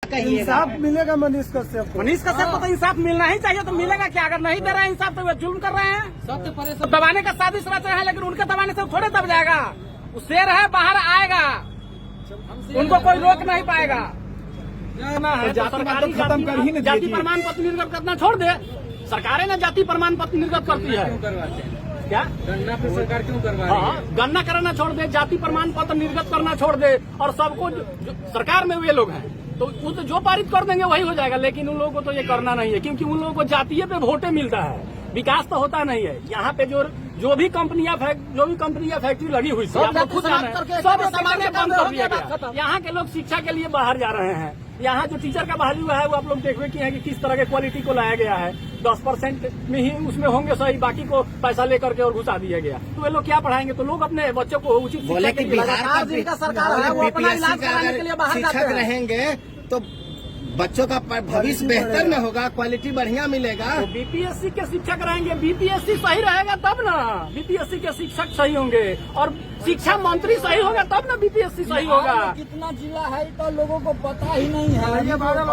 इंसाफ मिलेगा मनीष कश्यप को। मनीष कश्यप को तो इंसाफ मिलना ही चाहिए, तो मिलेगा क्या? अगर नहीं दे रहे हैं इंसाफ तो वे जुल्म कर रहे हैं। तो दबाने का साजिश रच रहे हैं, लेकिन उनके दबाने से थोड़े दब जाएगा। वो शेर है, बाहर आएगा, उनको कोई रोक नहीं पाएगा। जाति खत्म कर ही नहीं, जाति प्रमाण पत्र निर्गत करना छोड़ दे। सरकारें ने जाति प्रमाण पत्र निर्गत करती है क्या? गन्ना पे सरकार क्यों करवा रही है? गन्ना कराना छोड़ दे, जाति प्रमाण पत्र निर्गत करना छोड़ दे, और सबको सरकार में वे लोग हैं तो वो तो जो पारित कर देंगे वही हो जाएगा। लेकिन उन लोगों को तो ये करना नहीं है, क्योंकि उन लोगों को जातीय पे वोटे मिलता है, विकास तो होता नहीं है। यहाँ पे जो भी कंपनियां फैक्ट्री लगी हुई सब खुद सब सामान्य बंद कर दिया गया। यहाँ के लोग शिक्षा के लिए बाहर जा रहे हैं। यहाँ जो टीचर का बहाली हुआ है वो आप लोग देखवे की है कि किस तरह के क्वालिटी को लाया गया है। 10% में ही उसमें होंगे सही, बाकी को पैसा लेकर के और घुसा दिया गया। तो वे लोग क्या पढ़ाएंगे? तो लोग अपने बच्चों को उचित बोले कि बिहार जिनका सरकार है वो अपना इलाज कराने के लिए बाहर जाते शिक्षक हैं। रहेंगे तो बच्चों का भविष्य बेहतर न होगा, क्वालिटी बढ़िया मिलेगा। तो बीपीएससी के शिक्षक रहेंगे, बीपीएससी सही रहेगा तब ना बीपीएससी के शिक्षक सही होंगे, और शिक्षा मंत्री सही होगा तब ना बीपीएससी सही होगा। कितना जिला है तो लोगों को पता ही नहीं है। बिहार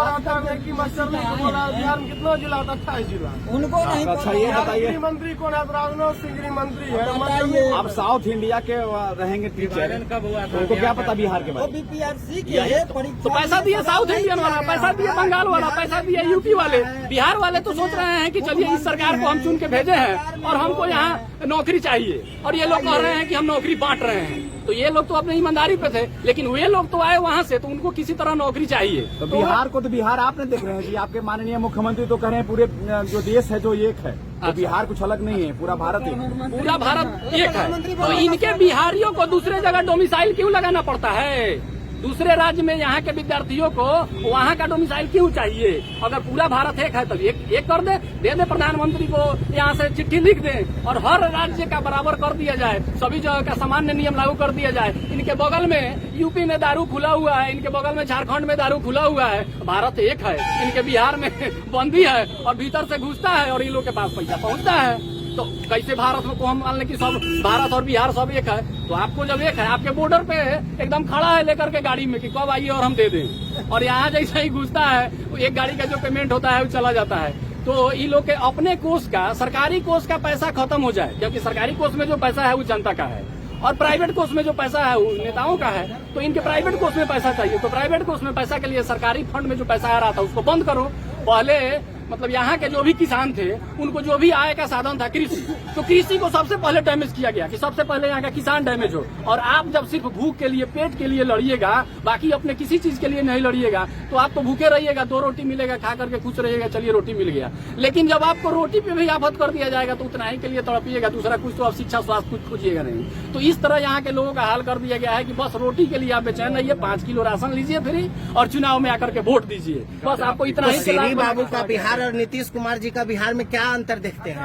में कितना जिला होता? 28 जिला। उनको नहीं अच्छा ये बताइए, मंत्री कौन है? राजनाथ सिंह मंत्री है। आप साउथ इंडिया के रहेंगे टीचर, उनको क्या पता बिहार के बारे में? बीपीआरसी के तो पैसा दिए साउथ इंडियन वाला, पैसा दिए बंगाल वाला, पैसा दिए यूपी वाले। बिहार वाले तो सोच रहे हैं कि चलिए इस सरकार को हम चुन के भेजे हैं और हमको यहाँ नौकरी चाहिए, और ये लोग कह रहे हैं कि हम नौकरी बांट रहे हैं। तो ये लोग तो अपनी ईमानदारी पे थे, लेकिन वे लोग तो आए वहाँ से, तो उनको किसी तरह नौकरी चाहिए। तो बिहार को तो बिहार आप नहीं देख रहे हैं जी, आपके माननीय मुख्यमंत्री तो कह रहे हैं पूरे जो देश है जो एक है, तो बिहार कुछ अलग नहीं है, पूरा भारत है। पूरा भारत एक है। तो इनके बिहारियों को दूसरे जगह डोमिसाइल क्यों लगाना पड़ता है? दूसरे राज्य में यहाँ के विद्यार्थियों को वहाँ का डोमिसाइल क्यों चाहिए? अगर पूरा भारत एक है तो एक कर दे प्रधानमंत्री को यहाँ से चिट्ठी लिख दें और हर राज्य का बराबर कर दिया जाए, सभी जगह का सामान्य नियम लागू कर दिया जाए। इनके बगल में यूपी में दारू खुला हुआ है, इनके बगल में झारखंड में दारू खुला हुआ है। भारत एक है, इनके बिहार में बंदी है और भीतर से घुसता है और इन लोग के पास पैसा पहुँचता है। तो कैसे भारत को हम मान लें कि सब भारत और बिहार सब एक है? तो आपको जब एक है, आपके बॉर्डर पे एकदम खड़ा है लेकर के गाड़ी में कि कब आइए और हम दे दें, और यहाँ जैसे ही घुसता है वो एक गाड़ी का जो पेमेंट होता है वो चला जाता है। तो इन लोग के अपने कोष का, सरकारी कोष का पैसा खत्म हो जाए, क्योंकि सरकारी कोष में जो पैसा है वो जनता का है और प्राइवेट कोष में जो पैसा है वो नेताओं का है। तो इनके प्राइवेट कोष में पैसा चाहिए, तो प्राइवेट कोष में पैसा के लिए सरकारी फंड में जो पैसा आ रहा था उसको बंद करो। पहले मतलब यहाँ के जो भी किसान थे उनको जो भी आय का साधन था कृषि, तो कृषि को सबसे पहले डैमेज किया गया कि सबसे पहले यहाँ का किसान डैमेज हो। और आप जब सिर्फ भूख के लिए, पेट के लिए लड़िएगा, बाकी अपने किसी चीज के लिए नहीं लड़िएगा, तो आप तो भूखे रहिएगा, 2 रोटी मिलेगा, खा करके खुश रहिएगा, चलिए रोटी मिल गया। लेकिन जब आपको रोटी पे भी आफत कर दिया जाएगा तो उतना ही के लिए तड़पिएगा, दूसरा कुछ तो आप शिक्षा स्वास्थ्य कुछ खोजिएगा नहीं। तो इस तरह यहाँ के लोगों का हाल कर दिया गया है कि बस रोटी के लिए आप बेचैन रहिए, 5 किलो राशन लीजिए फ्री और चुनाव में आकर के वोट दीजिए, बस आपको इतना ही। श्री बाबू का बिहार और नीतीश कुमार जी का बिहार में क्या अंतर देखते हैं?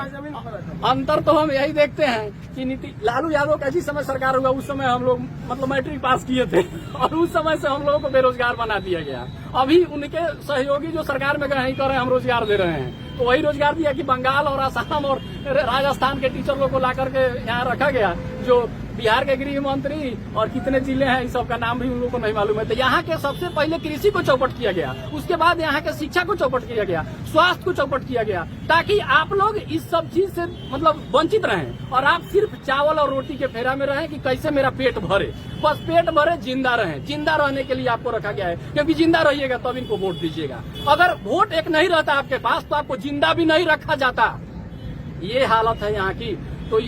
अंतर तो हम यही देखते हैं कि लालू यादव का जिस समय सरकार हुआ उस समय हम लोग मतलब मैट्रिक पास किए थे और उस समय से हम लोगों को बेरोजगार बना दिया गया। अभी उनके सहयोगी जो सरकार में गए कर रहे हैं, हम रोजगार दे रहे हैं। तो वही रोजगार दिया कि बंगाल और असम और राजस्थान के टीचर लोग को ला करके यहाँ रखा गया। जो बिहार के गृह मंत्री और कितने जिले हैं इन सब का नाम भी उन लोगों को नहीं मालूम है। तो यहाँ के सबसे पहले कृषि को चौपट किया गया, उसके बाद यहाँ के शिक्षा को चौपट किया गया, स्वास्थ्य को चौपट किया गया, ताकि आप लोग इस सब चीज से मतलब वंचित रहें और आप सिर्फ चावल और रोटी के फेरा में रहें कि कैसे मेरा पेट भरे, बस पेट भरे, जिंदा रहें। जिंदा रहने के लिए आपको रखा गया है, क्योंकि जिंदा रहिएगा तब इनको वोट दीजिएगा। अगर वोट एक नहीं रहता आपके पास तो आपको जिंदा भी नहीं रखा जाता। ये हालत है यहाँ की। तो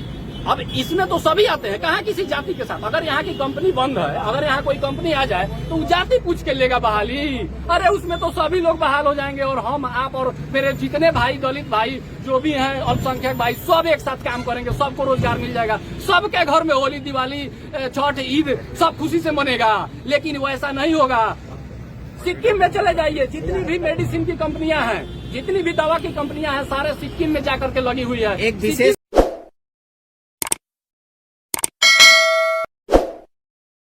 अब इसमें तो सभी आते हैं, कहाँ किसी जाति के साथ। अगर यहाँ की कंपनी बंद है, अगर यहाँ कोई कंपनी आ जाए तो जाति पूछ के लेगा बहाली? अरे उसमें तो सभी लोग बहाल हो जाएंगे और हम, आप और मेरे जितने भाई, दलित भाई जो भी हैं, अल्पसंख्यक भाई, सब एक साथ काम करेंगे, सबको रोजगार मिल जाएगा, सबके घर में होली, दिवाली, छठ, ईद सब खुशी से मनेगा। लेकिन वैसा नहीं होगा। सिक्किम में चले जाइए, जितनी भी मेडिसिन की कंपनियां हैं, जितनी भी दवा की कंपनियां हैं, सारे सिक्किम में जाकर के लगी हुई है। एक विशेष